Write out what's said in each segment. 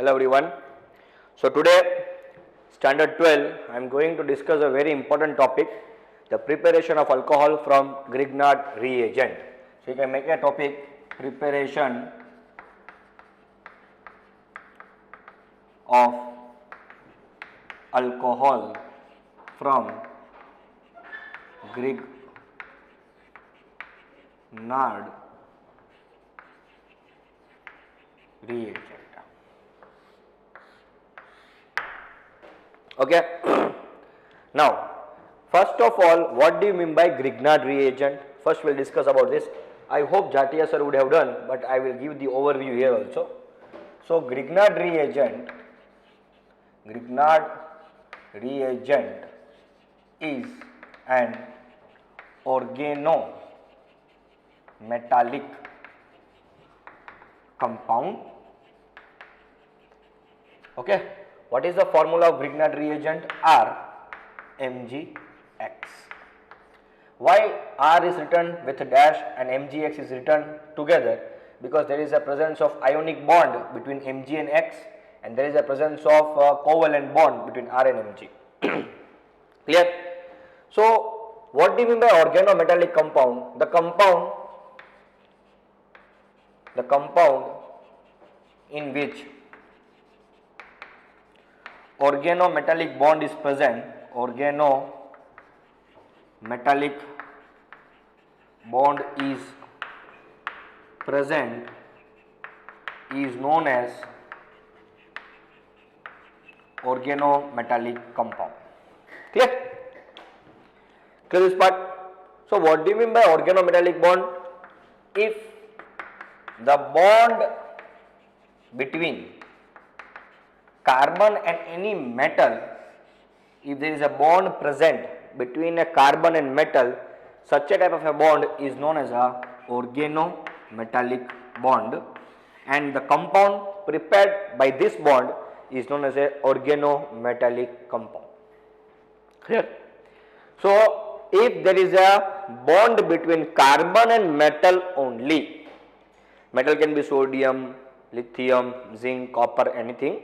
Hello everyone. So today, standard 12, I am going to discuss a very important topic, the preparation of alcohol from Grignard reagent. So you can make a topic, preparation of alcohol from Grignard reagent. Okay. Now, first of all, what do you mean by Grignard reagent? First we will discuss about this. I hope Jatia sir would have done, but I will give the overview here also. So, Grignard reagent is an organometallic compound. Okay. What is the formula of Grignard reagent? RMgX. Why R is written with a dash and MgX is written together? Because there is a presence of ionic bond between Mg and X, and there is a presence of covalent bond between R and Mg. Clear? So, what do you mean by organometallic compound? The compound in which organometallic bond is present, is known as organometallic compound. Clear? Clear this part? So what do you mean by organometallic bond? If the bond between carbon and any metal, if there is a bond present between a carbon and metal, such a type of a bond is known as a organometallic bond, and the compound prepared by this bond is known as a organometallic compound. Clear? So, if there is a bond between carbon and metal only, metal can be sodium, lithium, zinc, copper, anything.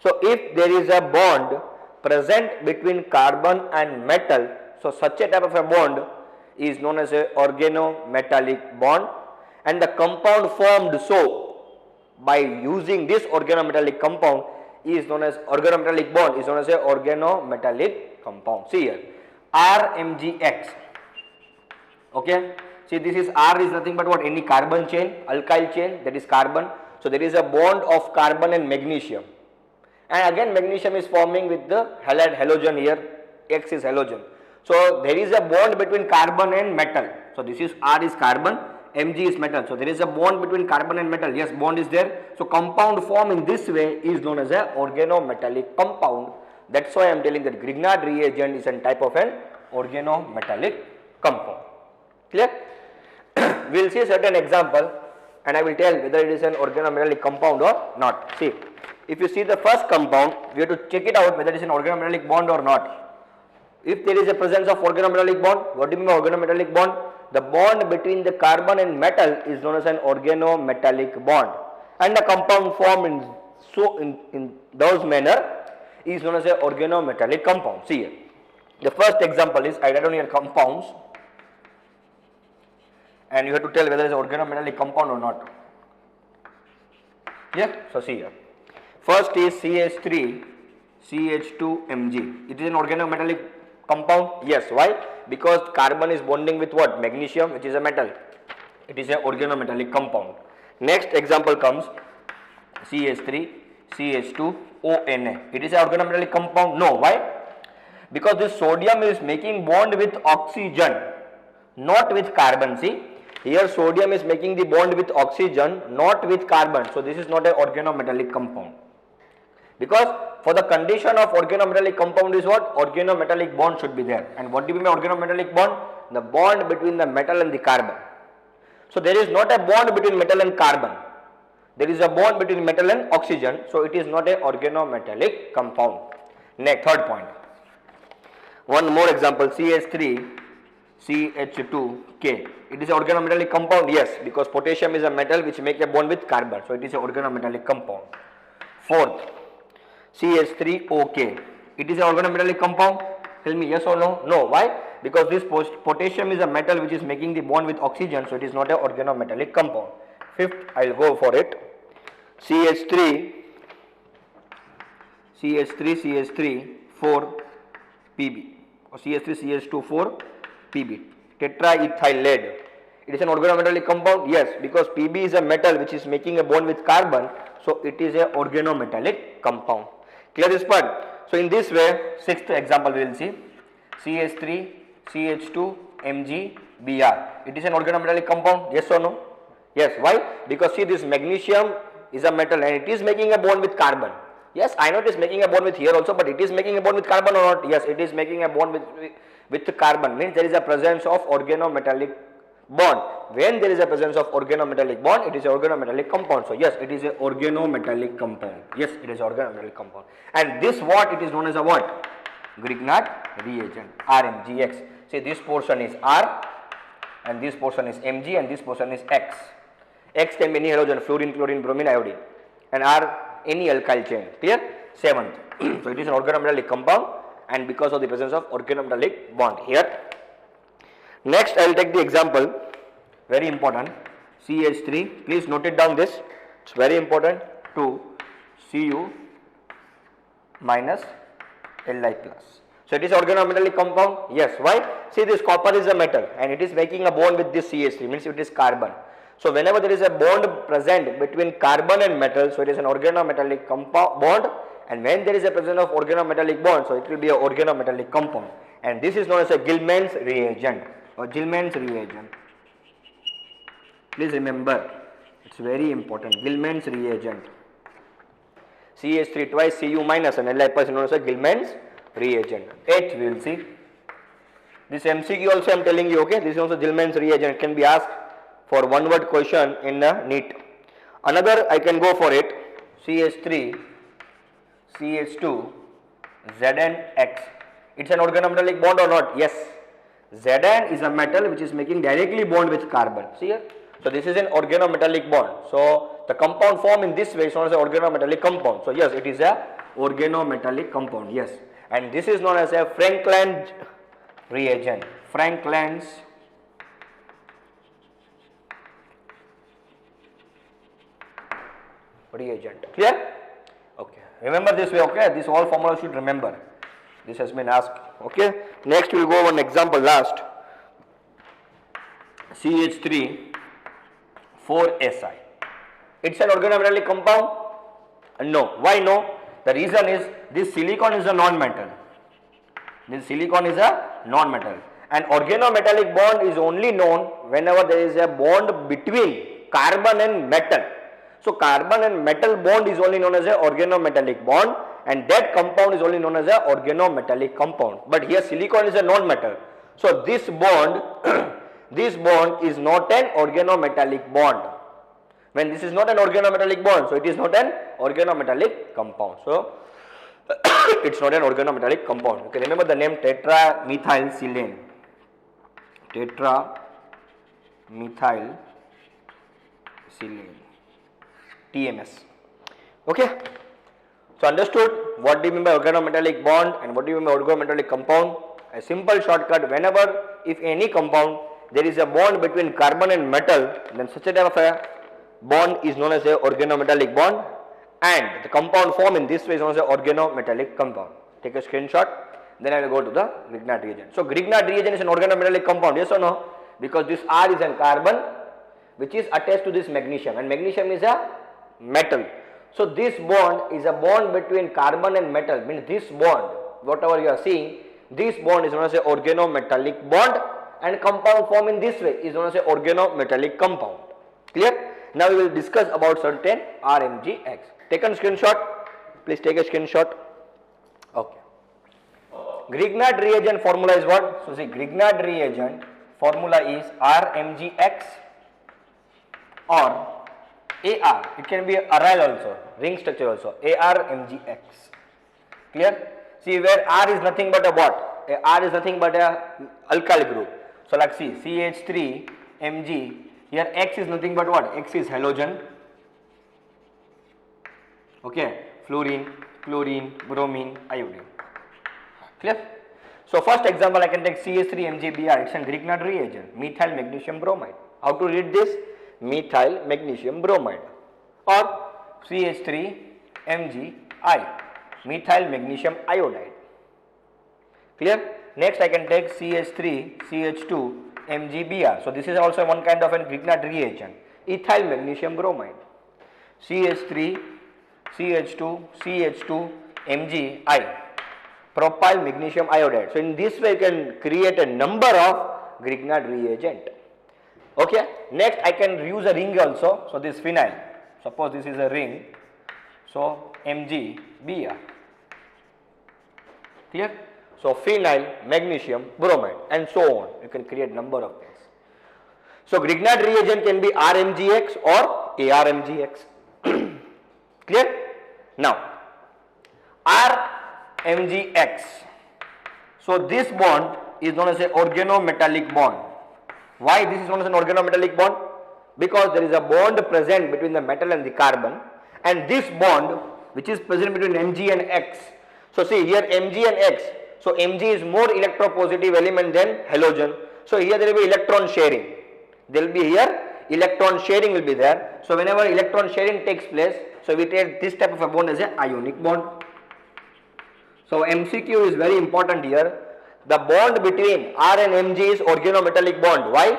So, if there is a bond present between carbon and metal, so such a type of a bond is known as a organometallic bond, and the compound formed so by using this organometallic compound is known as organometallic bond is known as a organometallic compound. See here, RMgX. Okay, see this is R is nothing but what? Any carbon chain, alkyl chain, that is carbon. So there is a bond of carbon and magnesium, and again magnesium is forming with the halide halogen here, X is halogen. So there is a bond between carbon and metal. So this is R is carbon, Mg is metal. So there is a bond between carbon and metal. Yes, bond is there. So compound form in this way is known as a organometallic compound. That's why I am telling that Grignard reagent is a type of an organometallic compound. Clear? We will see a certain example and I will tell whether it is an organometallic compound or not. See, if you see the first compound, we have to check it out whether it is an organometallic bond or not. If there is a presence of organometallic bond, what do you mean by organometallic bond? The bond between the carbon and metal is known as an organometallic bond, and the compound formed in those manner is known as an organometallic compound. See here, the first example is I write down here compounds, and you have to tell whether it is an organometallic compound or not. Yeah, so see here, first is CH3 CH2Mg. It is an organometallic compound. Yes, why? Because carbon is bonding with what? Magnesium, which is a metal. It is an organometallic compound. Next example comes CH3 CH2ONa. It is an organometallic compound. No, why? Because this sodium is making bond with oxygen, not with carbon. See, here sodium is making the bond with oxygen, not with carbon. So this is not an organometallic compound. Because for the condition of organometallic compound is what? Organometallic bond should be there. And what do you mean by organometallic bond? The bond between the metal and the carbon. So there is not a bond between metal and carbon. There is a bond between metal and oxygen. So it is not a organometallic compound. Next, third point. One more example, CH3 CH2K. It is an organometallic compound, yes, because potassium is a metal which makes a bond with carbon. So it is an organometallic compound. Fourth, CH3OK. It is an organometallic compound. Tell me yes or no? No. Why? Because this potassium is a metal which is making the bond with oxygen, so it is not an organometallic compound. Fifth, I will go for it. CH3, 4 Pb, or CH3, CH2, 4 Pb, tetraethyl lead. It is an organometallic compound? Yes, because Pb is a metal which is making a bond with carbon, so it is a organometallic compound. Clear this part? So in this way, sixth example we will see, CH3, CH2, Mg, Br. It is an organometallic compound? Yes or no? Yes. Why? Because see, this magnesium is a metal and it is making a bond with carbon. Yes, I know it is making a bond with here also, but it is making a bond with carbon or not? Yes, it is making a bond with carbon, means there is a presence of organometallic bond. When there is a presence of organometallic bond, it is an organometallic compound. So yes, it is an organometallic compound. Yes, it is organometallic compound. And this what? It is known as a what? Grignard reagent, RMGX. See, this portion is R and this portion is Mg and this portion is X. X can be any halogen, fluorine, chlorine, bromine, iodine, and R any alkyl chain. Clear? Seventh. So it is an organometallic compound, and because of the presence of organometallic bond here. Next, I will take the example, very important, CH3. Please note it down this. It's very important. 2 Cu minus Li plus. So it is organometallic compound? Yes. Why? See, this copper is a metal and it is making a bond with this CH3, means it is carbon. So whenever there is a bond present between carbon and metal, so it is an organometallic compound bond, and when there is a presence of organometallic bond, so it will be an organometallic compound, and this is known as a Gilman's reagent or Gilman's reagent. Please remember, it's very important, Gilman's reagent. CH3 twice Cu minus and Li plus is known as a Gilman's reagent. Eighth we will see. This MCQ also I am telling you, okay, this is also Gilman's reagent. It can be asked for one word question in the NEET. Another I can go for it, CH3, CH2, ZnX. It's an organometallic bond or not? Yes. Zn is a metal which is making directly bond with carbon. See here? So this is an organometallic bond. So the compound formed in this way is known as an organometallic compound. So yes, it is a organometallic compound. Yes. And this is known as a Frankland reagent. Frankland's reagent. Clear? Okay. Remember this way, okay? This all formula should remember. This has been asked. Okay. Next we will go one example last. CH3, 4Si. It's an organometallic compound? No. Why no? The reason is this silicon is a non-metal. This silicon is a non-metal. And organometallic bond is only known whenever there is a bond between carbon and metal. So carbon and metal bond is only known as a organometallic bond, and that compound is only known as a organometallic compound. But here silicon is a non-metal. So this bond, this bond is not an organometallic bond. When this is not an organometallic bond, so it is not an organometallic compound. So it's not an organometallic compound. Okay, remember the name tetramethylsilane. Tetramethylsilane. TMS. Okay. So understood what do you mean by organometallic bond and what do you mean by organometallic compound? A simple shortcut, whenever if any compound there is a bond between carbon and metal, then such a type of a bond is known as a organometallic bond, and the compound formed in this way is known as a organometallic compound. Take a screenshot, then I will go to the Grignard reagent. So Grignard reagent is an organometallic compound, yes or no? Because this R is an carbon which is attached to this magnesium, and magnesium is a metal. So this bond is a bond between carbon and metal, means this bond, whatever you are seeing, this bond is known as a organometallic bond, and compound formed in this way is known as a organometallic compound. Clear? Now we will discuss about certain RMGX. Take a screenshot. Please take a screenshot. Okay. Grignard reagent formula is what? So see, Grignard reagent formula is RMGX or AR. It can be aryl also, ring structure also. ARMGX. Clear? See, where R is nothing but a what? R is nothing but a alkyl group. So like see, CH3, Mg. Here X is nothing but what? X is halogen. Okay. fluorine, chlorine, bromine, iodine. Clear? So first example I can take CH3MgBr, it's a Grignard reagent, methyl magnesium bromide. How to read this? Methyl magnesium bromide, or CH3MgI, methyl magnesium iodide. Clear? Next I can take CH3CH2MgBr. So this is also one kind of a Grignard reagent, ethyl magnesium bromide, CH3CH2CH2MgI, propyl magnesium iodide. So in this way you can create a number of Grignard reagent. Okay. Next I can use a ring also. So this phenyl, suppose this is a ring, so MgBr. Clear? So phenyl magnesium bromide and so on. You can create number of things. So Grignard reagent can be RMgX or ARMgX. Clear? Now RMgX. So this bond is known as an organometallic bond. Why this is known as an organometallic bond? Because there is a bond present between the metal and the carbon, and this bond which is present between Mg and X. So see here Mg and X. So Mg is more electropositive element than halogen. So here there will be electron sharing. There will be here electron sharing will be there. So whenever electron sharing takes place, so we take this type of a bond as an ionic bond. So MCQ is very important here. The bond between R and Mg is organometallic bond. Why?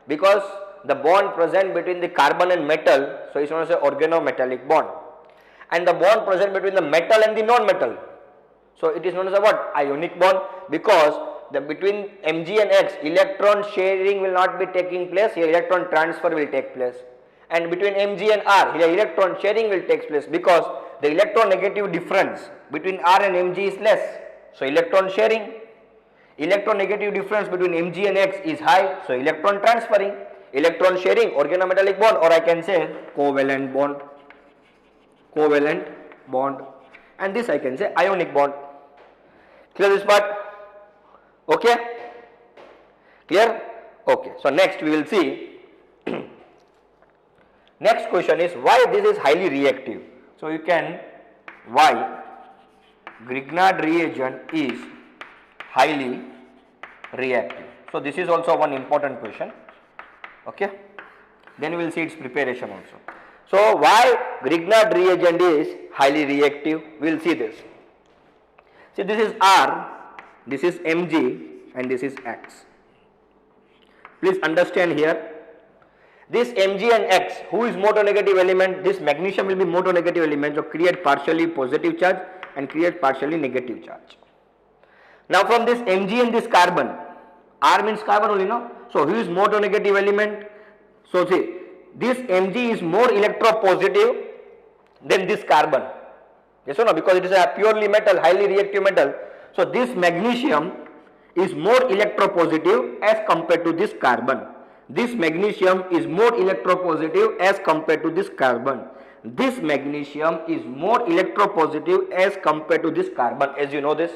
Because the bond present between the carbon and metal, so it is known as an organometallic bond. And the bond present between the metal and the non-metal, so it is known as a what? Ionic bond, because the between Mg and X electron sharing will not be taking place, here electron transfer will take place. And between Mg and R, here electron sharing will take place because the electronegative difference between R and Mg is less. So electron sharing. Electronegative difference between Mg and X is high, so electron transferring. Electron sharing, organometallic bond, or I can say covalent bond. Covalent bond. And this I can say ionic bond. Clear this part? Okay? Clear? Okay. So next we will see. Next question is why this is highly reactive. So you can, why Grignard reagent is highly reactive. So this is also one important question. Okay. Then we will see its preparation also. So why Grignard reagent is highly reactive? We will see this. See, this is R, this is Mg, and this is X. Please understand here. This Mg and X, who is motonegative element? This magnesium will be motonegative element, so create partially positive charge and create partially negative charge. Now from this Mg and this carbon, R means carbon only, no? So who is motonegative element? So see, this Mg is more electropositive than this carbon. Yes or no? Because it is a purely metal, highly reactive metal. So this magnesium is more electropositive as compared to this carbon. This magnesium is more electropositive as compared to this carbon. This magnesium is more electropositive as compared to this carbon, as you know this.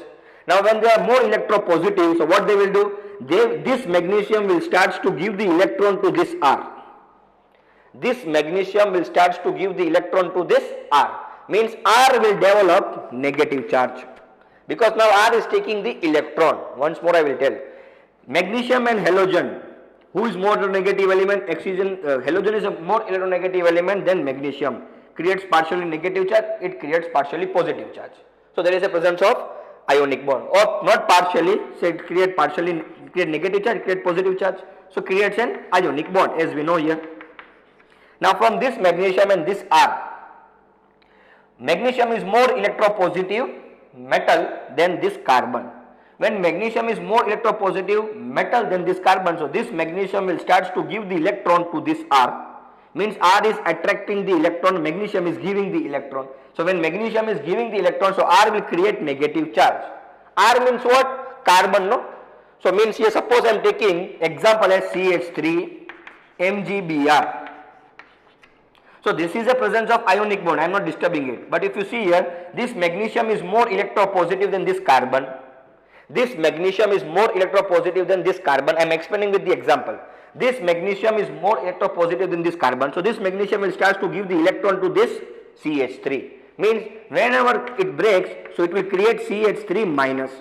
Now when they are more electropositive, so what they will do? This magnesium will start to give the electron to this R. This magnesium will start to give the electron to this R. Means R will develop negative charge. Because now R is taking the electron. Once more I will tell. Magnesium and halogen. Who is more negative element? Halogen is a more electronegative element than magnesium. Creates partially negative charge, it creates partially positive charge. So there is a presence of ionic bond, or not partially, so it create negative charge, create positive charge. So creates an ionic bond, as we know here. Now from this magnesium and this R, magnesium is more electropositive metal than this carbon. When magnesium is more electropositive metal than this carbon, so this magnesium will start to give the electron to this R. Means R is attracting the electron, magnesium is giving the electron. So when magnesium is giving the electron, so R will create negative charge. R means what? Carbon, no? So means here suppose I am taking example as CH3MgBr. So this is a presence of ionic bond, I am not disturbing it. But if you see here, this magnesium is more electropositive than this carbon. This magnesium is more electropositive than this carbon. I am explaining with the example. This magnesium is more electropositive than this carbon. So this magnesium will start to give the electron to this CH3. means whenever it breaks, so it will create CH3 minus.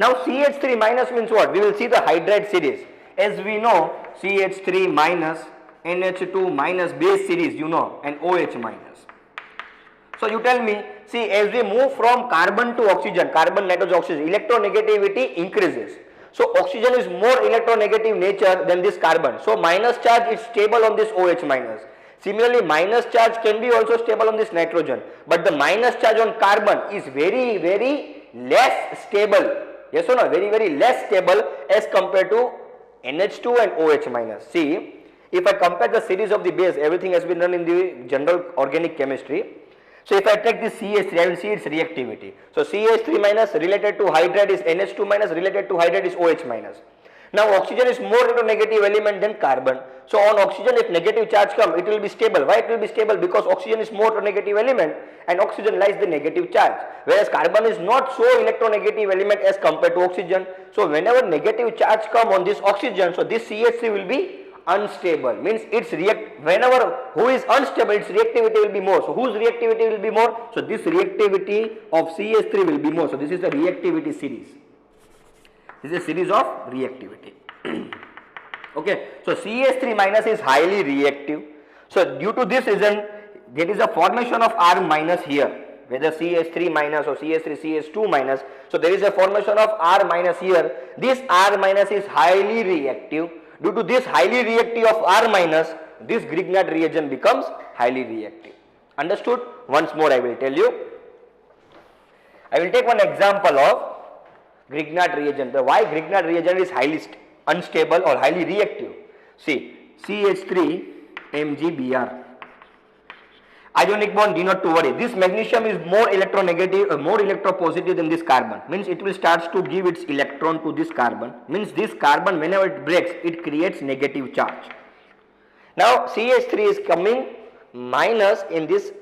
Now CH3 minus means what? We will see the hydride series. As we know, CH3 minus, NH2 minus base series, you know, and OH minus. So you tell me, see, as we move from carbon to oxygen, carbon, nitrogen, oxygen, electronegativity increases. So oxygen is more electronegative nature than this carbon. So minus charge is stable on this OH minus. Similarly, minus charge can be also stable on this nitrogen. But the minus charge on carbon is very, very less stable. Yes or no? Very, very less stable as compared to NH2 and OH minus. See, if I compare the series of the base, everything has been done in the general organic chemistry. So if I take this CH3, I will see its reactivity. So CH3 minus related to hydride is NH2 minus, related to hydride is OH minus. Now oxygen is more electronegative element than carbon. So on oxygen, if negative charge comes, it will be stable. Why it will be stable? Because oxygen is more electronegative element and oxygen lies the negative charge. Whereas carbon is not so electronegative element as compared to oxygen. So whenever negative charge comes on this oxygen, so this CH3 will be unstable, means its whenever who is unstable, its reactivity will be more. So whose reactivity will be more? So this reactivity of CH3 will be more. So this is the reactivity series. This is a series of reactivity. Okay, so CH3 minus is highly reactive. So due to this reason, there is a formation of R minus here, whether CH3 minus or CH3 CH2 minus. So there is a formation of R minus here. This R minus is highly reactive. Due to this highly reactive of R minus, this Grignard reagent becomes highly reactive. Understood? Once more I will tell you. I will take one example of Grignard reagent. Why Grignard reagent is highly unstable or highly reactive. See, CH3 MgBr. Ionic bond, do not to worry. This magnesium is more electronegative, more electropositive than this carbon. Means it will start to give its electron to this carbon. Means this carbon, whenever it breaks, it creates negative charge. Now CH3 is coming minus in this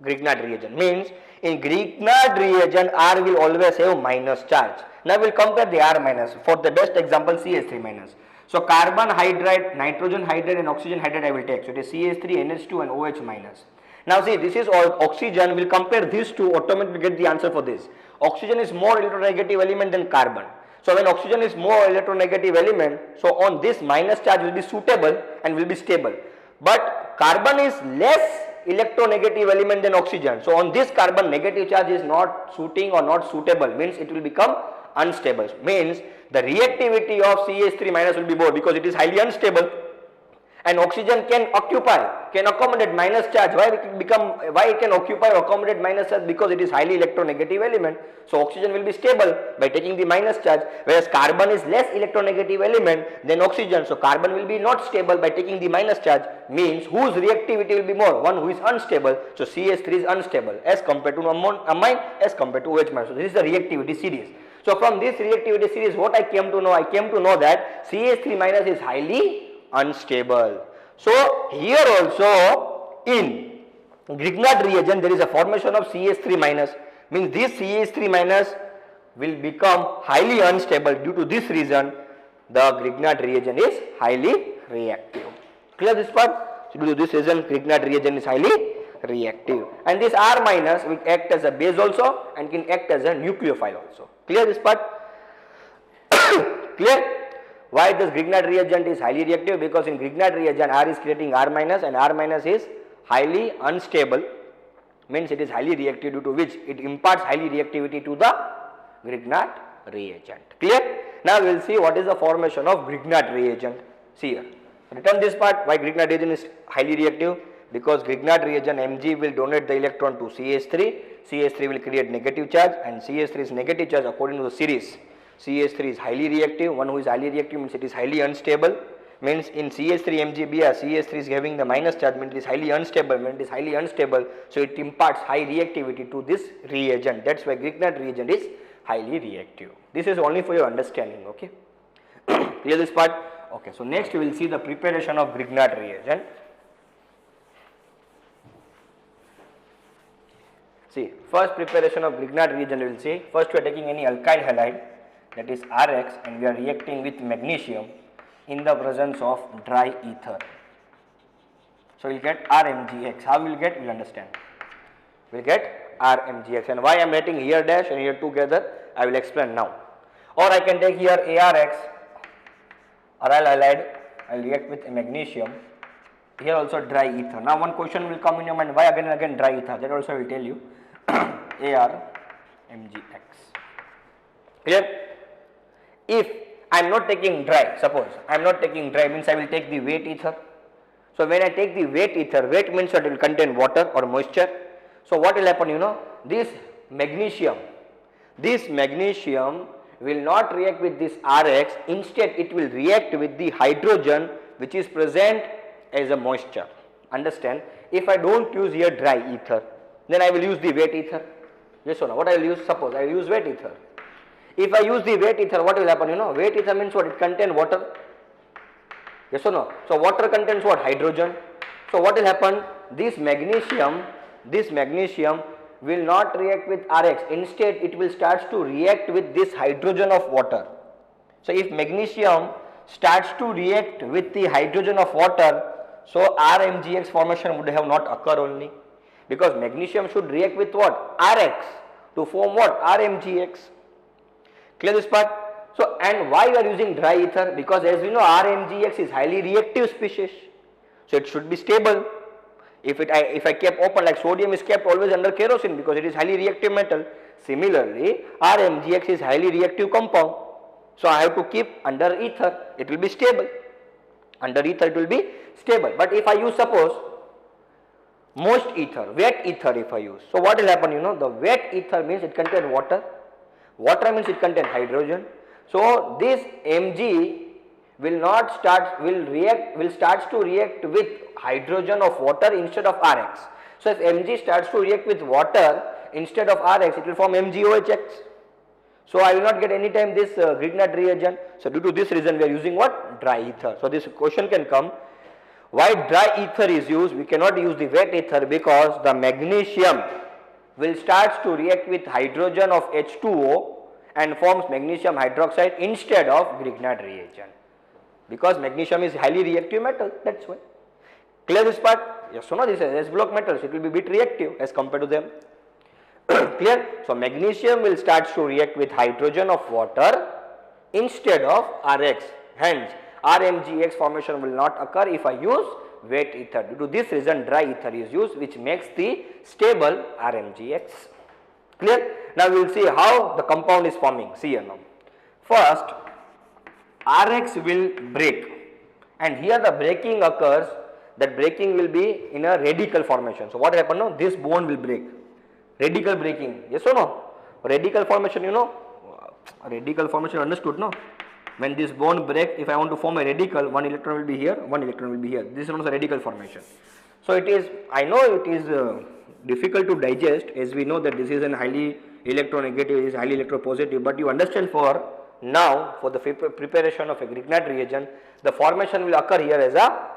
Grignard reagent. Means in Grignard reagent, R will always have minus charge. Now we will compare the R minus. For the best example, CH3 minus. So carbon hydride, nitrogen hydride and oxygen hydride I will take. So it is CH3, NH2 and OH minus. Now see, this is all oxygen. We will compare these two, automatically get the answer for this. Oxygen is more electronegative element than carbon. So when oxygen is more electronegative element, so on this minus charge will be suitable and will be stable. But carbon is less electronegative element than oxygen. So on this carbon, negative charge is not suiting or not suitable, means it will become unstable. Means the reactivity of CH3 minus will be more because it is highly unstable. And oxygen can accommodate minus charge. Why it can occupy or accommodate minus charge? Because it is highly electronegative element. So oxygen will be stable by taking the minus charge, whereas carbon is less electronegative element than oxygen. So carbon will be not stable by taking the minus charge, means whose reactivity will be more? One who is unstable. So CH3 is unstable as compared to amine, as compared to OH minus. So this is the reactivity series. So from this reactivity series, what I came to know? I came to know that CH3 minus is highly unstable. So here also in Grignard reagent there is a formation of CH3 minus, means this CH3 minus will become highly unstable. Due to this reason, the Grignard reagent is highly reactive. Clear this part? So due to this reason, Grignard reagent is highly reactive, and this R minus will act as a base also and can act as a nucleophile also. Clear this part? Clear? Why this Grignard reagent is highly reactive? Because in Grignard reagent R is creating R minus and R minus is highly unstable, means it is highly reactive, due to which it imparts highly reactivity to the Grignard reagent. Clear? Now we will see what is the formation of Grignard reagent. See here. Return this part. Why Grignard reagent is highly reactive? Because Grignard reagent Mg will donate the electron to CH3. CH3 will create negative charge, and CH3 is negative charge according to the series. CH3 is highly reactive. One who is highly reactive means it is highly unstable. Means in CH3 MgBr, CH3 is having the minus charge, means it is highly unstable. When it is highly unstable, so it imparts high reactivity to this reagent. That's why Grignard reagent is highly reactive. This is only for your understanding. Okay. Clear this part? Okay. So next we will see the preparation of Grignard reagent. See, first preparation of Grignard reagent we will see. First we are taking any alkyl halide, that is Rx, and we are reacting with magnesium in the presence of dry ether. So we will get RMgX. How we will get? We will understand. We will get RMgx. And why I am writing here dash and here together, I will explain now. Or I can take here ARX, aryl halide, I will react with magnesium. Here also dry ether. Now one question will come in your mind, why again and again dry ether? That also I will tell you. ARMgx. Clear? If I am not taking dry, suppose I am not taking dry, means I will take the wet ether. So when I take the wet ether, wet means that it will contain water or moisture. So what will happen, this magnesium will not react with this RX, instead it will react with the hydrogen which is present as a moisture. Understand? If I don't use here dry ether, then I will use the wet ether. Yes or no? What I will use? Suppose I will use wet ether. If I use the wet ether, what will happen? Wet ether means what? It contains water. Yes or no? So water contains what? Hydrogen. So what will happen? This magnesium will not react with RX. Instead, it will start to react with this hydrogen of water. So if magnesium starts to react with the hydrogen of water, so RMgx formation would have not occurred only, because magnesium should react with what? RX to form what? RMgx. Clear this part? So, and why we are using dry ether? Because as we know, RMgx is highly reactive species, so it should be stable. If I kept open, like sodium is kept always under kerosene because it is highly reactive metal. Similarly, RMgx is highly reactive compound, so I have to keep under ether. It will be stable. Under ether it will be stable. But if I use, suppose, moist ether, wet ether if I use, so what will happen? The wet ether means it contains water. Water means it contains hydrogen. So this Mg will start to react with hydrogen of water instead of Rx. So if Mg starts to react with water instead of Rx, it will form MgOHX. So I will not get any time this Grignard reagent. So due to this reason we are using what? Dry ether. So this question can come, why dry ether is used? We cannot use the wet ether because the magnesium will start to react with hydrogen of H2O and forms magnesium hydroxide instead of Grignard reagent, because magnesium is highly reactive metal, that's why. Clear this part? Yes or no? This is S block metals, it will be bit reactive as compared to them. Clear? So magnesium will start to react with hydrogen of water instead of Rx, hence RMgx formation will not occur if I use wet ether. Due to this reason dry ether is used, which makes the stable RMgx. Clear? Now we will see how the compound is forming. See here now. First, Rx will break, and here the breaking occurs. That breaking will be in a radical formation. So what happened now? This bond will break. Radical breaking. Yes or no? Radical formation, radical formation understood, no? When this bond breaks, if I want to form a radical, one electron will be here, one electron will be here. This is known as a radical formation. So it is, I know it is difficult to digest, as we know that this is an highly electronegative, it is highly electropositive, but you understand for now, for the preparation of a Grignard reagent, the formation will occur here as a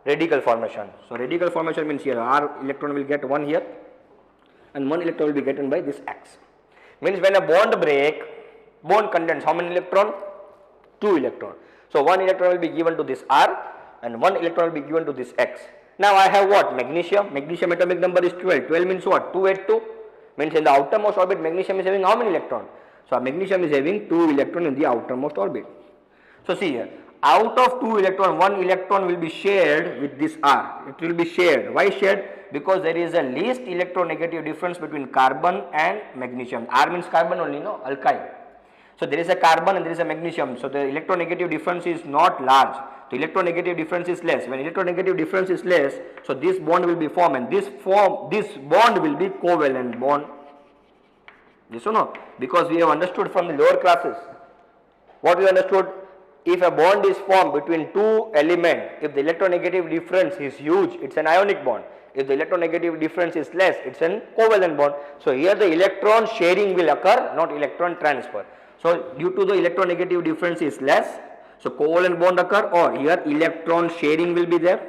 radical formation. So radical formation means here R electron will get one here and one electron will be gotten by this X. Means when a bond break, bond contains how many electron? 2 electron. So one electron will be given to this R and one electron will be given to this X. Now I have what? Magnesium. Magnesium atomic number is 12. 12 means what? 282. Means in the outermost orbit magnesium is having how many electrons? So magnesium is having 2 electrons in the outermost orbit. So see here, out of 2 electrons, 1 electron will be shared with this R. It will be shared. Why shared? Because there is a least electronegative difference between carbon and magnesium. R means carbon only, no? Alkyl. So there is a carbon and there is a magnesium. So the electronegative difference is not large. The electronegative difference is less. When electronegative difference is less, so this bond will be formed, and this bond will be covalent bond. Yes or no? Because we have understood from the lower classes. What we understood? If a bond is formed between two elements, if the electronegative difference is huge, it's an ionic bond. If the electronegative difference is less, it's an covalent bond. So here the electron sharing will occur, not electron transfer. So due to the electronegative difference is less, so covalent bond occur, or here electron sharing will be there.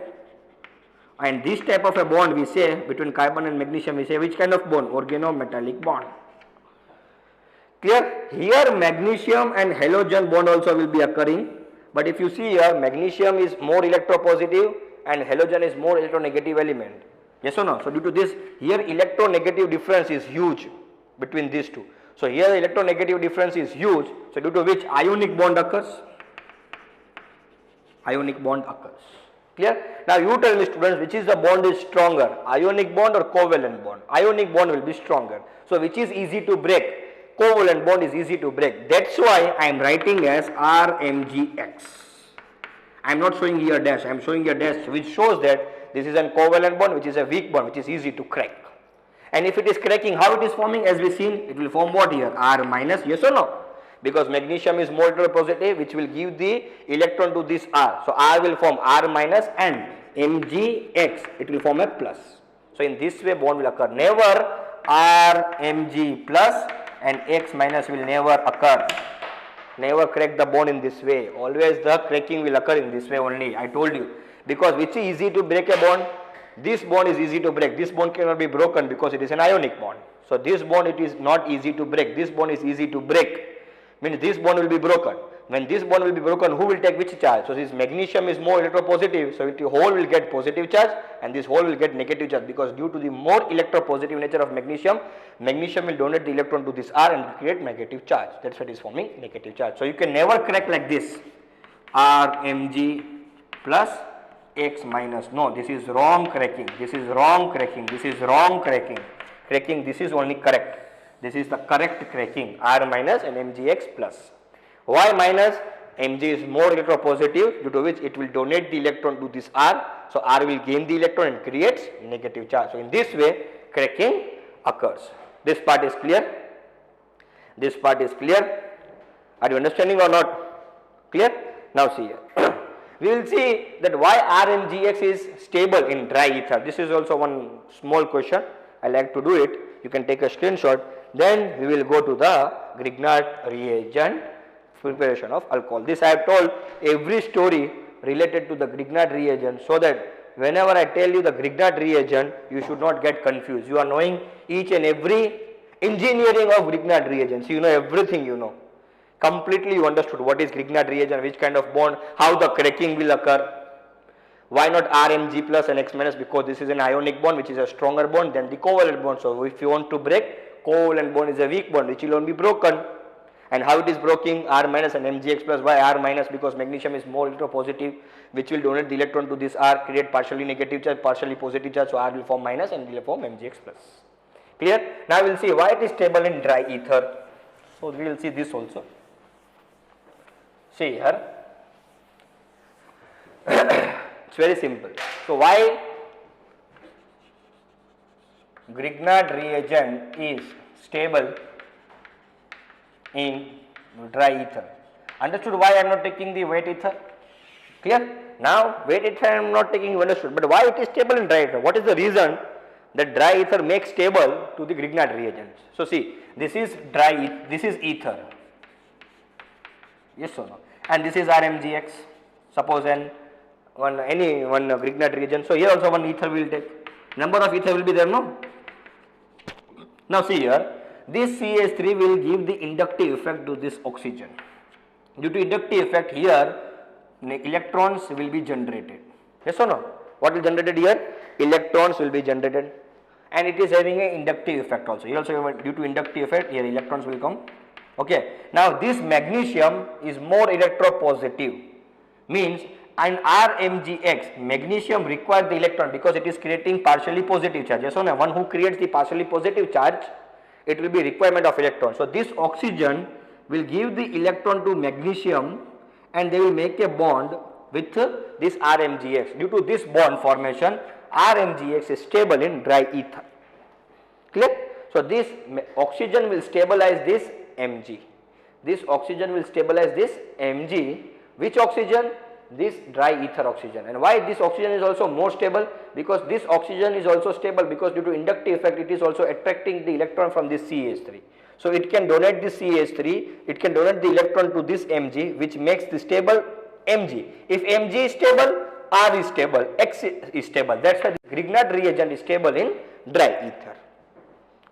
And this type of a bond we say between carbon and magnesium, we say which kind of bond? Organometallic bond. Clear? Here magnesium and halogen bond also will be occurring, but if you see here, magnesium is more electropositive and halogen is more electronegative element. Yes or no? So due to this, here electronegative difference is huge between these two. So here the electronegative difference is huge, so due to which ionic bond occurs. Ionic bond occurs. Clear? Now you tell me, students, which is the bond is stronger, ionic bond or covalent bond? Ionic bond will be stronger. So which is easy to break? Covalent bond is easy to break. That's why I am writing as RMgX. I am not showing here dash, I am showing here dash, which shows that this is a covalent bond, which is a weak bond, which is easy to crack. And if it is cracking, how it is forming? As we seen, it will form what here? R minus, yes or no? Because magnesium is more electropositive, which will give the electron to this R. So R will form R minus and Mgx, it will form a plus. So in this way bond will occur. Never R Mg plus and X minus will never occur. Never crack the bond in this way. Always the cracking will occur in this way only. I told you. Because which is easy to break a bond? This bond is easy to break. This bond cannot be broken because it is an ionic bond. So this bond it is not easy to break. This bond is easy to break. Means this bond will be broken. When this bond will be broken, who will take which charge? So this magnesium is more electropositive, so the whole will get positive charge and this whole will get negative charge, because due to the more electropositive nature of magnesium, magnesium will donate the electron to this R and create negative charge. That's why it is forming negative charge. So you can never crack like this, R Mg plus X minus. No, this is wrong cracking. This is wrong cracking. This is wrong cracking. Cracking, this is only correct. This is the correct cracking, R minus and Mgx plus. Why minus? Mg is more electropositive, due to which it will donate the electron to this R. So R will gain the electron and creates negative charge. So in this way cracking occurs. This part is clear? This part is clear? Are you understanding or not? Clear? Now see here. We will see that why RMgX is stable in dry ether. This is also one small question. I like to do it. You can take a screenshot. Then we will go to the Grignard reagent preparation of alcohol. This I have told every story related to the Grignard reagent, so that whenever I tell you the Grignard reagent, you should not get confused. You are knowing each and every engineering of Grignard reagents. You know everything, you know. Completely you understood what is Grignard reagent, which kind of bond, how the cracking will occur. Why not RMg plus and X minus? Because this is an ionic bond, which is a stronger bond than the covalent bond. So if you want to break, covalent bond is a weak bond, which will only be broken. And how it is broken? R minus and Mgx plus. Why R minus? Because magnesium is more electropositive, which will donate the electron to this R, create partially negative charge, partially positive charge. So R will form minus and will form Mgx plus. Clear? Now we will see why it is stable in dry ether. So we will see this also. See here. It's very simple. So why Grignard reagent is stable in dry ether? Understood why I am not taking the wet ether? Clear? Now wet ether I am not taking, you understood, but why it is stable in dry ether? What is the reason that dry ether makes stable to the Grignard reagents? So see, this is dry, this is ether. Yes or no? And this is RMgX. Suppose any one Grignard reagent. So here also one ether will take. Number of ether will be there, no? Now see here, this CH3 will give the inductive effect to this oxygen. Due to inductive effect here, electrons will be generated. Yes or no? What will be generated here? Electrons will be generated, and it is having an inductive effect also. Here also due to inductive effect, here electrons will come. Okay. Now this magnesium is more electropositive, means and RMgX, magnesium requires the electron because it is creating partially positive charge. Yes or no? One who creates the partially positive charge, it will be requirement of electron. So this oxygen will give the electron to magnesium and they will make a bond with this RMgX. Due to this bond formation, RMgX is stable in dry ether. Clear? So this oxygen will stabilize this Mg. This oxygen will stabilize this Mg. Which oxygen? This dry ether oxygen. And why this oxygen is also more stable? Because this oxygen is also stable because due to inductive effect it is also attracting the electron from this CH3. So it can donate this CH3, it can donate the electron to this Mg, which makes the stable Mg. If Mg is stable, R is stable, X is stable. That's why the Grignard reagent is stable in dry ether.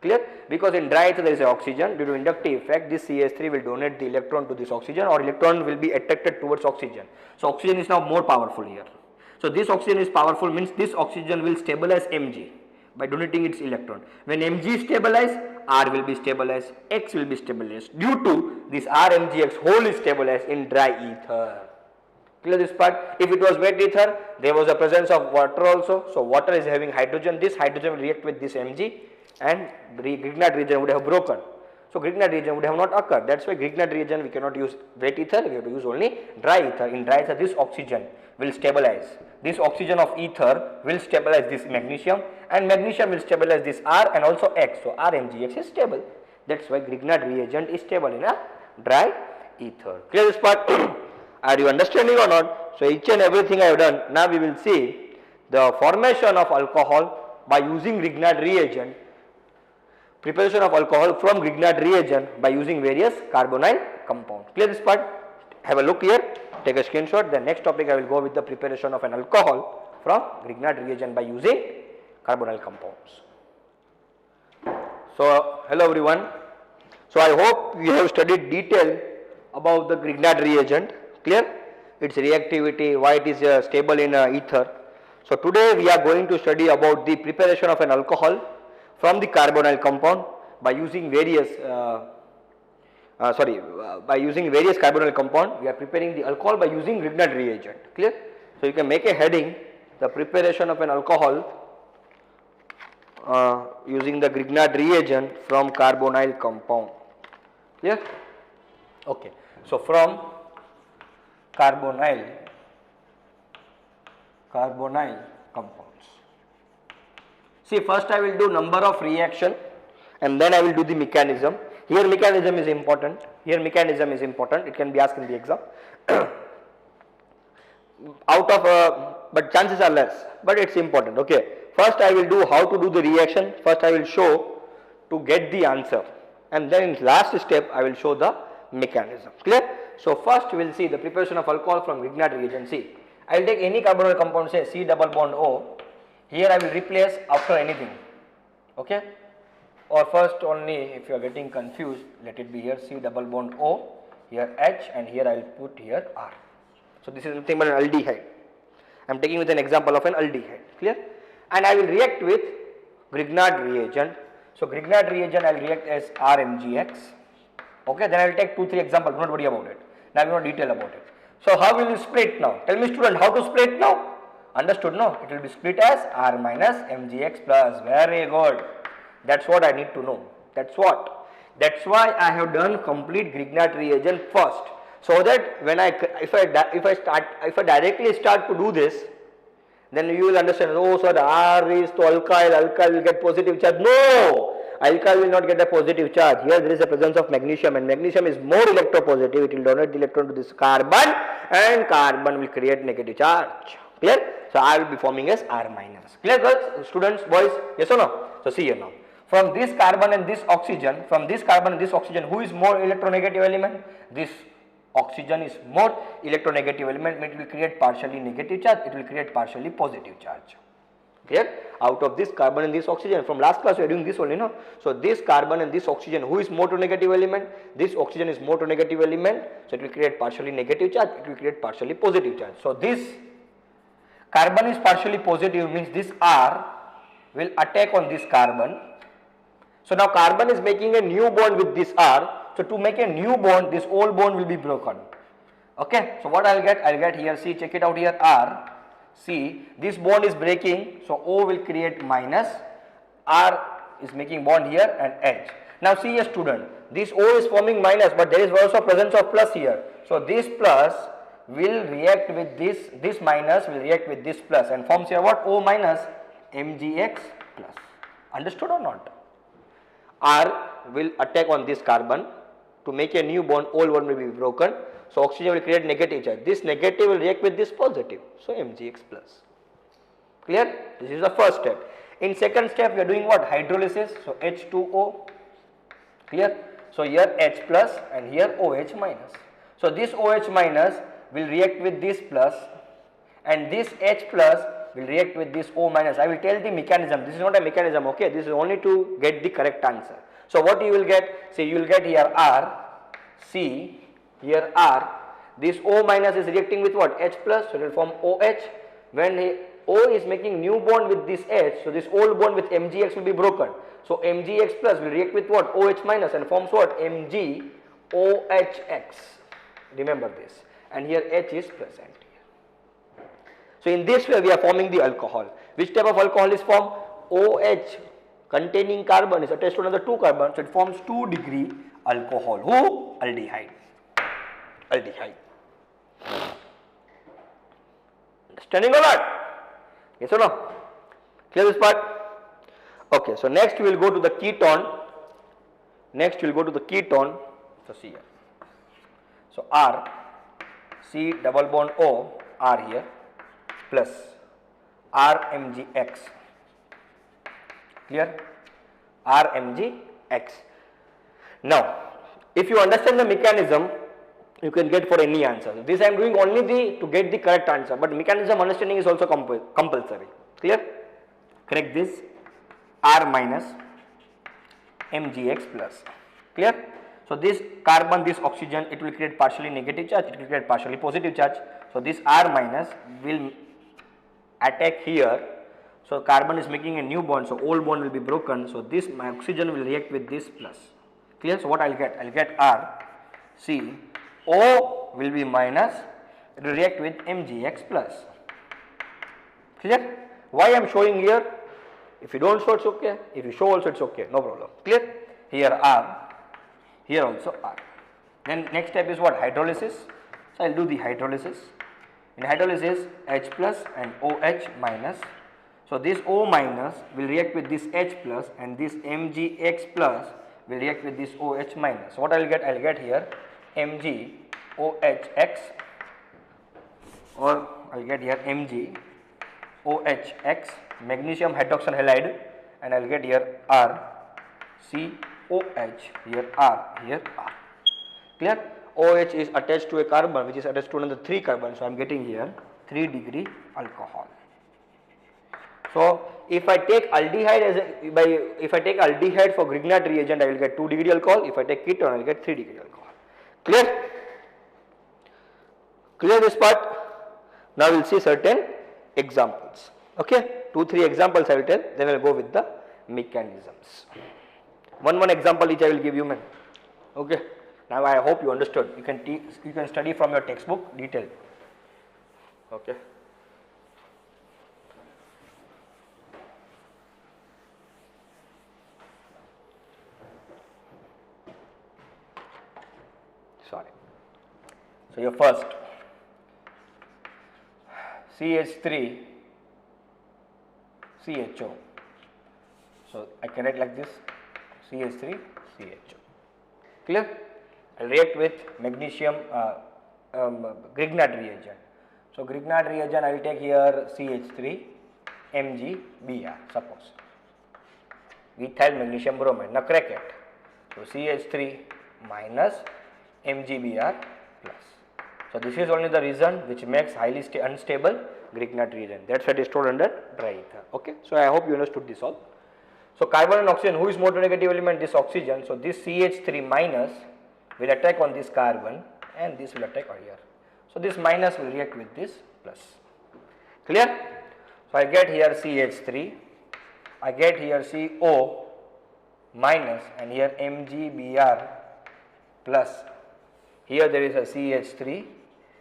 Clear? Because in dry ether there is a oxygen. Due to inductive effect, this CH3 will donate the electron to this oxygen, or electron will be attracted towards oxygen. So oxygen is now more powerful here. So this oxygen is powerful, means this oxygen will stabilize Mg. by donating its electron. When Mg is stabilized, R will be stabilized, X will be stabilized. Due to this RMgX whole is stabilized in dry ether. Clear this part? If it was wet ether, there was a presence of water also. So water is having hydrogen. This hydrogen will react with this Mg and Grignard region would have broken. So Grignard region would have not occurred. That's why Grignard region we cannot use wet ether, we have to use only dry ether. In dry ether, this oxygen will stabilize. This oxygen of ether will stabilize this magnesium, and magnesium will stabilize this R and also X. So RMgX is stable. That's why Grignard reagent is stable in a dry ether. Clear this part? Are you understanding or not? So each and everything I have done. Now we will see the formation of alcohol by using Grignard reagent. Preparation of alcohol from Grignard reagent by using various carbonyl compounds. Clear this part? Have a look here, take a screenshot. The next topic I will go with the preparation of an alcohol from Grignard reagent by using carbonyl compounds. So hello everyone. So I hope you have studied detail about the Grignard reagent. Clear? Its reactivity, why it is stable in ether. So today we are going to study about the preparation of an alcohol from the carbonyl compound by using various carbonyl compound. We are preparing the alcohol by using Grignard reagent. Clear? So you can make a heading, the preparation of an alcohol using the Grignard reagent from carbonyl compound. Clear? Okay. So from carbonyl compounds. See, first I will do number of reaction and then I will do the mechanism. Here mechanism is important. It can be asked in the exam. But chances are less. But it's important. Okay. First I will do how to do the reaction. First I will show to get the answer. And then in last step I will show the mechanism. Clear? So first we will see the preparation of alcohol from Grignard reagent. See, I will take any carbonyl compound, say C double bond O. Here I will replace after anything. Okay? Or first only, if you are getting confused, let it be here C double bond O, here H, and here I will put here R. So this is nothing but an aldehyde. I am taking with an example of an aldehyde. Clear? And I will react with Grignard reagent. So Grignard reagent I will react as RMgX. Okay, then I will take 2-3 examples, don't worry about it. Now we know detail about it. So how will you split now? Tell me student, how to split now? Understood, no? It will be split as R minus Mgx plus. Very good. That's what I need to know. That's what. That's why I have done complete Grignard reagent first. So that when if I directly start to do this, then you will understand, oh sir, R is to alkyl will get positive charge. No! Alkyl will not get a positive charge. Here there is a presence of magnesium, and magnesium is more electropositive. It will donate the electron to this carbon, and carbon will create negative charge. Clear? So I will be forming as R minus. Clear girls, students, boys? Yes or no? So see here now. From this carbon and this oxygen, who is more electronegative element? This oxygen is more electronegative element. It will create partially negative charge. It will create partially positive charge. Clear? Out of this carbon and this oxygen, from last class we are doing this only, no? So this carbon and this oxygen, who is more to negative element? This oxygen is more to negative element. So it will create partially negative charge. It will create partially positive charge. So this carbon is partially positive, means this R will attack on this carbon. So now carbon is making a new bond with this R. So to make a new bond, this old bond will be broken. Okay. So what I will get? I will get here, see, check it out here, R. See, this bond is breaking. So O will create minus. R is making bond here and H. Now see a student, this O is forming minus, but there is also presence of plus here. So this plus will react with this minus will react with this plus and forms here what? O minus Mgx plus. Understood or not? R will attack on this carbon to make a new bond, old bond will be broken. So oxygen will create negative charge. This negative will react with this positive. So Mgx plus. Clear? This is the first step. In second step, we are doing what? Hydrolysis. So H2O. Clear? So here H plus and here OH minus. So this OH minus will react with this plus and this H plus will react with this O minus. I will tell the mechanism. This is not a mechanism, okay? This is only to get the correct answer. So what you will get? Say you will get here R, C, here R. This O minus is reacting with what? H plus, so it will form OH. When O is making new bond with this H, so this old bond with MgX will be broken. So MgX plus will react with what? OH minus and forms what? MgOHX. Remember this. And here H is present. So in this way we are forming the alcohol. Which type of alcohol is formed? OH containing carbon is attached to another 2 carbons, so it forms 2-degree alcohol. Who? Aldehyde. Aldehyde. Understanding or not? Yes or no? Clear this part? Okay, so next we will go to the ketone. Next we will go to the ketone. So see here. So R, C double bond O, R here, plus RMgX. Clear? RMgX. Now, if you understand the mechanism, you can get for any answer. This I am doing only to get the correct answer, but mechanism understanding is also compulsory. Clear? Correct this. R minus MgX plus. Clear? So this carbon, this oxygen, it will create partially negative charge, it will create partially positive charge. So this R minus will attack here. So carbon is making a new bond, so old bond will be broken. So this my oxygen will react with this plus. Clear? So what I'll get? I'll get R, C, O will be minus, it will react with MgX plus. Clear? Why I am showing here? If you don't show, it's okay. If you show also, it's okay. No problem. Clear? Here R, here also R. Then next step is what? Hydrolysis. So I'll do the hydrolysis. In hydrolysis, H plus and OH minus. So this O minus will react with this H plus, and this MgX plus will react with this OH minus. So what I'll get? I'll get here MgOHX, or I'll get here MgOHX, magnesium hydroxide halide, and I'll get here RCOH, here R, here R. Clear? OH is attached to a carbon which is attached to another 3 carbons, so I am getting here 3-degree alcohol. So if I take aldehyde if I take aldehyde for Grignard reagent, I will get 2-degree alcohol. If I take ketone, I will get 3-degree alcohol. Clear? Clear this part? Now we will see certain examples. Okay, 2-3 examples I will tell. Then I will go with the mechanisms. One example each I will give you, man. Okay. Now I hope you understood. You can study from your textbook detail. Okay. Sorry. So your first CH3 CHO. So I can write like this, CH3 CHO. Clear? I will react with magnesium Grignard reagent. So Grignard reagent I will take here CH3 MgBr, suppose methyl magnesium bromide. Now crack it. So CH3 minus MgBr plus. So this is only the reason which makes highly unstable Grignard reagent. That's why it is stored under dry ether. Okay. So I hope you understood this all. So carbon and oxygen, who is more negative element? This oxygen. So this CH3 minus will attack on this carbon, and this will attack on here. So this minus will react with this plus. Clear? So I get here CH3, I get here CO minus, and here MgBr plus. Here there is a CH3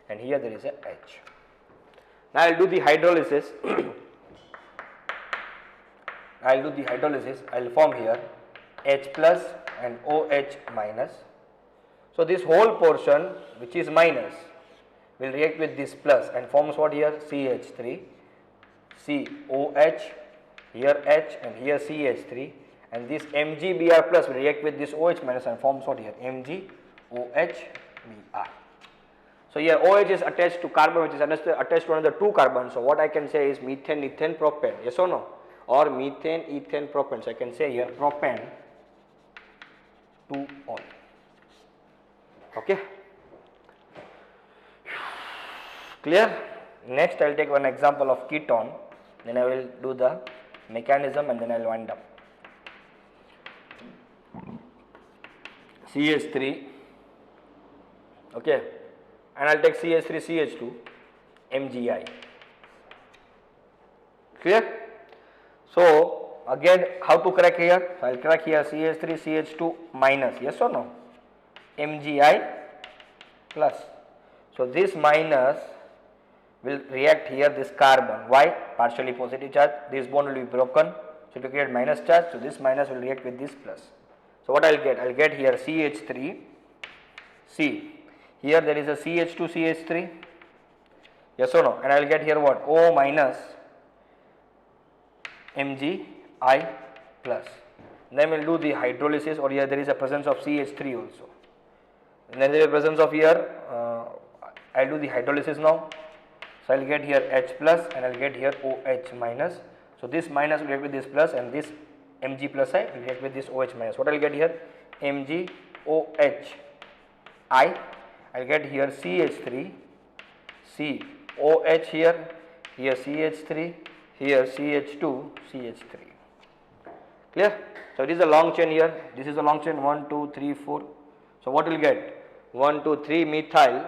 and here there is a H. Now I will do the hydrolysis. I will do the hydrolysis. I will form here H plus and OH minus. So this whole portion which is minus will react with this plus and forms what here? CH3, COH, here H and here CH3, and this MgBr plus will react with this OH minus and forms what here? MgOHBr. So here OH is attached to carbon which is attached to another 2 carbons. So what I can say is methane, ethane, propane. Yes or no? Or methane, ethane, propane. So I can say here propane 2 ol. Okay. Clear? Next I will take one example of ketone. Then I will do the mechanism and then I will wind up. CH3. Okay. And I will take CH3CH2 MgI. Clear? So again, how to crack here? So I'll crack here CH3 CH2 minus, yes or no? Mgi plus. So this minus will react here this carbon. Why? Partially positive charge. This bond will be broken. So to create minus charge, so this minus will react with this plus. So what I'll get? I'll get here CH3 C. Here there is a CH2 CH3. Yes or no? And I'll get here what? O minus Mgi plus. Then we'll do the hydrolysis, or here there is a presence of CH3 also. And then there is a presence of here, I'll do the hydrolysis now. So I'll get here H plus and I'll get here OH minus. So this minus will react with this plus, and this Mg plus I will react with this OH minus. What I'll get here? MgOH I. I'll get here CH3 C OH here CH3, here CH2 CH3. Clear? So it is a long chain here. This is a long chain 1, 2, 3, 4. So what will get? 1, 2, 3 methyl.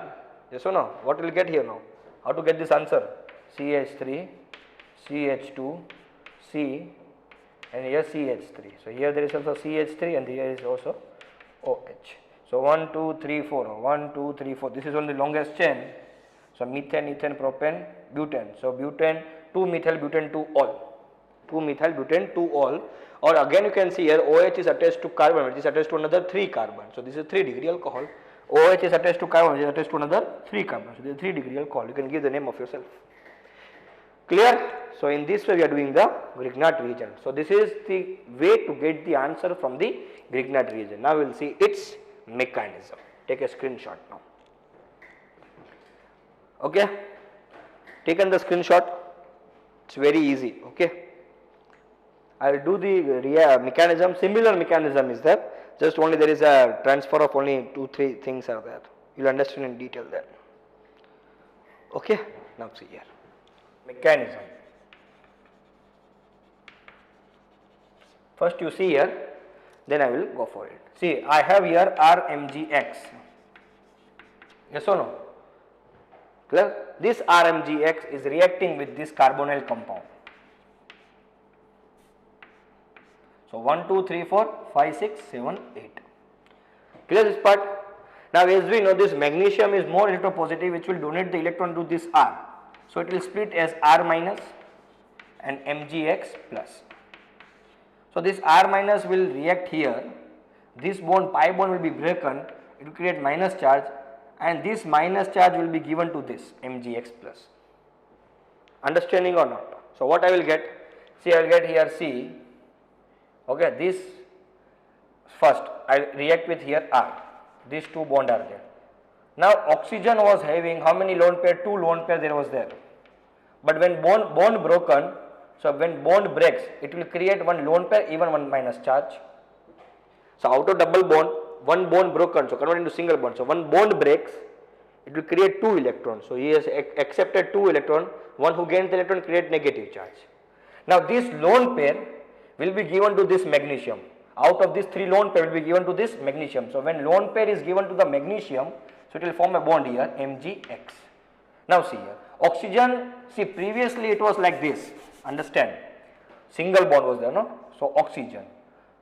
Yes or no? What will get here now? How to get this answer? CH3, CH2, C, and here CH3. So here there is also CH3 and here is also OH. So 1, 2, 3, 4. 1, 2, 3, 4. This is only longest chain. So methane, ethane, propane, butane. So butane, 2 methyl butane 2 all. 2 methyl butane 2 all. Or again you can see here OH is attached to carbon, which is attached to another 3 carbon. So this is 3 degree alcohol. OH is attached to carbon, which is attached to another 3 carbon. So this is 3 degree alcohol. You can give the name of yourself. Clear? So in this way we are doing the Grignard reagent. So this is the way to get the answer from the Grignard reagent. Now we will see its mechanism. Take a screenshot now. Okay, taken the screenshot. It's very easy. Okay, I will do the mechanism. Similar mechanism is there. Just only there is a transfer of only 2-3 things are there. You will understand in detail then. Okay, now see here. Mechanism. First you see here, then I will go for it. See, I have here RMgX. Yes or no? Clear? This RMgX is reacting with this carbonyl compound. So 1, 2, 3, 4, 5, 6, 7, 8. Clear this part? Now as we know, this magnesium is more electropositive, which will donate the electron to this R. So it will split as R minus and Mgx plus. So this R minus will react here. This bond, pi bond will be broken. It will create minus charge, and this minus charge will be given to this Mgx plus. Understanding or not? So what I will get? See, I will get here C. Okay, this first I will react with here R. These two bonds are there. Now oxygen was having how many lone pair? 2 lone pair there was there. But when bond broken, so when bond breaks, it will create one lone pair, even one minus charge. So out of double bond, one bond broken, so convert into single bond. So one bond breaks, it will create 2 electrons. So he has accepted 2 electrons. One who gains the electron create negative charge. Now this lone pair will be given to this magnesium. Out of these 3 lone pair will be given to this magnesium. So when lone pair is given to the magnesium, so it will form a bond here, Mgx. Now see here, oxygen, see previously it was like this, understand, single bond was there, no? So oxygen.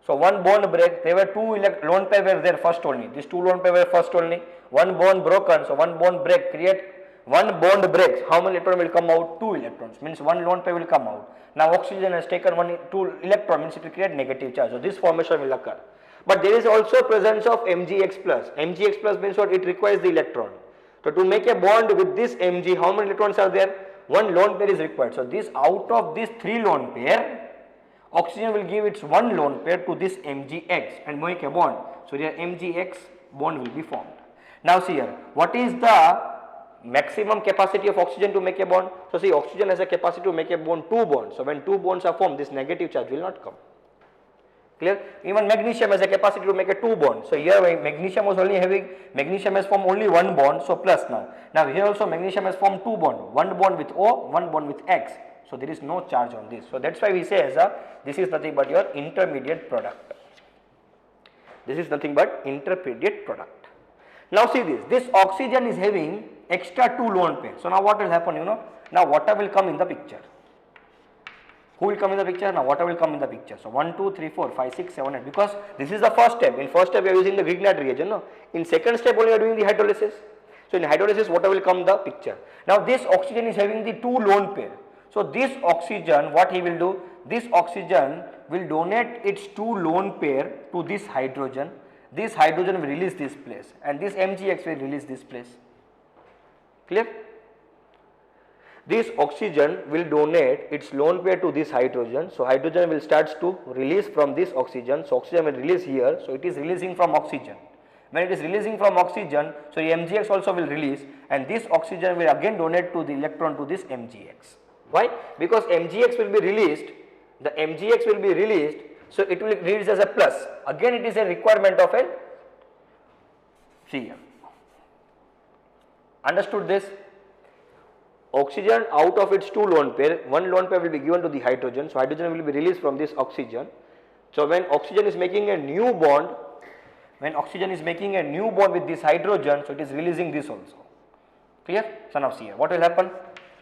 So one bond break, there were 2 lone pair were there first only, these 2 lone pair were first only, one bond broken, so one bond break, create, one bond breaks, how many electrons will come out? 2 electrons, means one lone pair will come out. Now oxygen has taken 2 electron, means it will create negative charge, so this formation will occur. But there is also presence of Mgx plus. Mgx plus means what? It requires the electron. So to make a bond with this Mg, how many electrons are there? One lone pair is required. So this out of these 3 lone pair, oxygen will give its 1 lone pair to this Mgx and make a bond. So here Mgx bond will be formed. Now see here, what is the maximum capacity of oxygen to make a bond? So see, oxygen has a capacity to make a bond 2 bonds. So when 2 bonds are formed, this negative charge will not come. Clear? Even magnesium has a capacity to make a 2 bond. So here magnesium was only having, magnesium has formed only 1 bond, so plus now. Now here also magnesium has formed 2 bond, 1 bond with O, 1 bond with X. So there is no charge on this. So that's why we say as a, this is nothing but your intermediate product. This is nothing but intermediate product. Now see this oxygen is having extra 2 lone pair. So now what will happen, you know? Now water will come in the picture. Who will come in the picture? Now water will come in the picture. So 1, 2, 3, 4, 5, 6, 7, 8, because this is the first step. In first step we are using the Grignard reagent. No? In second step only we are doing the hydrolysis. So in hydrolysis water will come the picture. Now this oxygen is having the 2 lone pair. So this oxygen, what he will do? This oxygen will donate its 2 lone pair to this hydrogen. This hydrogen will release this place and this MgX will release this place. Clear? This oxygen will donate its lone pair to this hydrogen. So hydrogen will start to release from this oxygen. So oxygen will release here. So it is releasing from oxygen. When it is releasing from oxygen, so MgX also will release, and this oxygen will again donate to the electron to this MgX. Why? Because MgX will be released, the MgX will be released, so it will release as a plus. Again it is a requirement of a Cl. Understood this? Oxygen out of its 2 lone pair, 1 lone pair will be given to the hydrogen, so hydrogen will be released from this oxygen. So when oxygen is making a new bond, with this hydrogen, so it is releasing this also. Clear? So now see here, what will happen?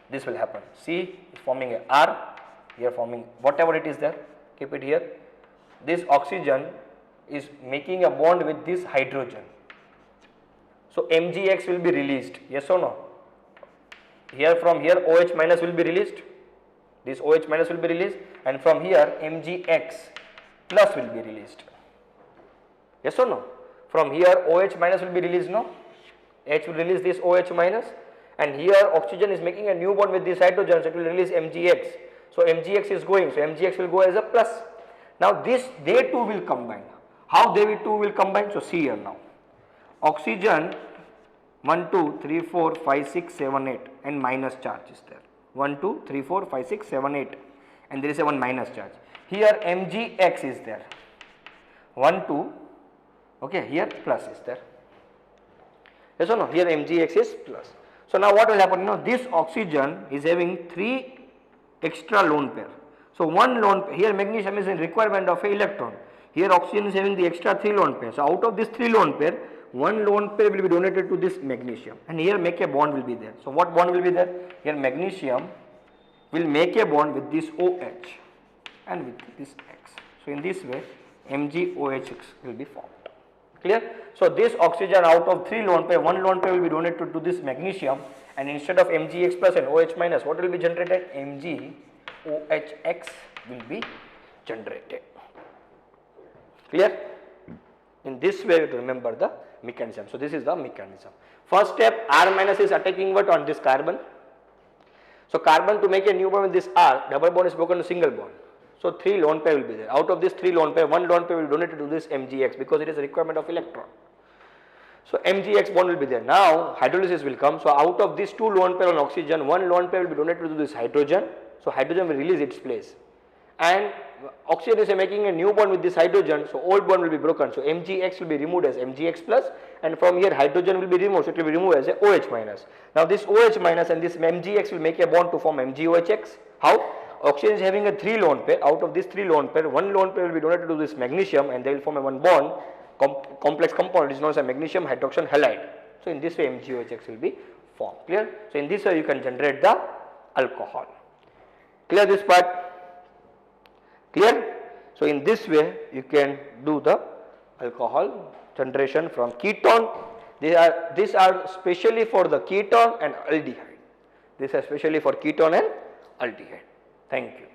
This will happen. C is forming a R, here forming whatever it is there, keep it here. This oxygen is making a bond with this hydrogen. So MgX will be released, yes or no? Here from here OH minus will be released, this OH minus will be released, and from here MgX plus will be released. Yes or no? From here OH minus will be released, no? H will release this OH minus, and here oxygen is making a new bond with this hydrogen, so it will release MgX. So MgX is going, so MgX will go as a plus. Now this, they two will combine. How they two will combine? So see here now. Oxygen 1, 2, 3, 4, 5, 6, 7, 8 and minus charge is there. 1, 2, 3, 4, 5, 6, 7, 8 and there is a 1 minus charge. Here MgX is there. 1, 2, okay, here plus is there. Yes or no? Here MgX is plus. So now what will happen? You know, this oxygen is having 3 extra lone pair. So 1 lone pair, here magnesium is in requirement of an electron. Here oxygen is having the extra 3 lone pair. So out of this 3 lone pair, 1 lone pair will be donated to this magnesium, and here make a bond will be there. So what bond will be there? Here magnesium will make a bond with this OH and with this X. So in this way MgOH will be formed. Clear? So this oxygen out of 3 lone pair, 1 lone pair will be donated to this magnesium, and instead of MgX plus and OH minus, what will be generated? MgOHX will be generated. Clear? In this way to remember the mechanism. So this is the mechanism. First step, R minus is attacking what on this carbon. So carbon, to make a new bond with this R, double bond is broken to single bond. So 3 lone pair will be there. Out of this 3 lone pair, 1 lone pair will be donated to this MgX because it is a requirement of electron. So MgX bond will be there. Now hydrolysis will come. So out of this 2 lone pair on oxygen, 1 lone pair will be donated to this hydrogen. So hydrogen will release its place. And oxygen is making a new bond with this hydrogen, so old bond will be broken. So MgX will be removed as MgX plus, and from here hydrogen will be removed, so it will be removed as a OH minus. Now this OH minus and this MgX will make a bond to form MgOHX. How? Oxygen is having a 3 lone pair. Out of this 3 lone pair, 1 lone pair will be donated to this magnesium, and they will form a 1 bond. Complex compound is known as a magnesium hydroxyl halide. So in this way MgOHX will be formed. Clear? So in this way you can generate the alcohol. Clear this part? Clear? So in this way you can do the alcohol generation from ketone. These are specially for the ketone and aldehyde. These are specially for ketone and aldehyde. Thank you.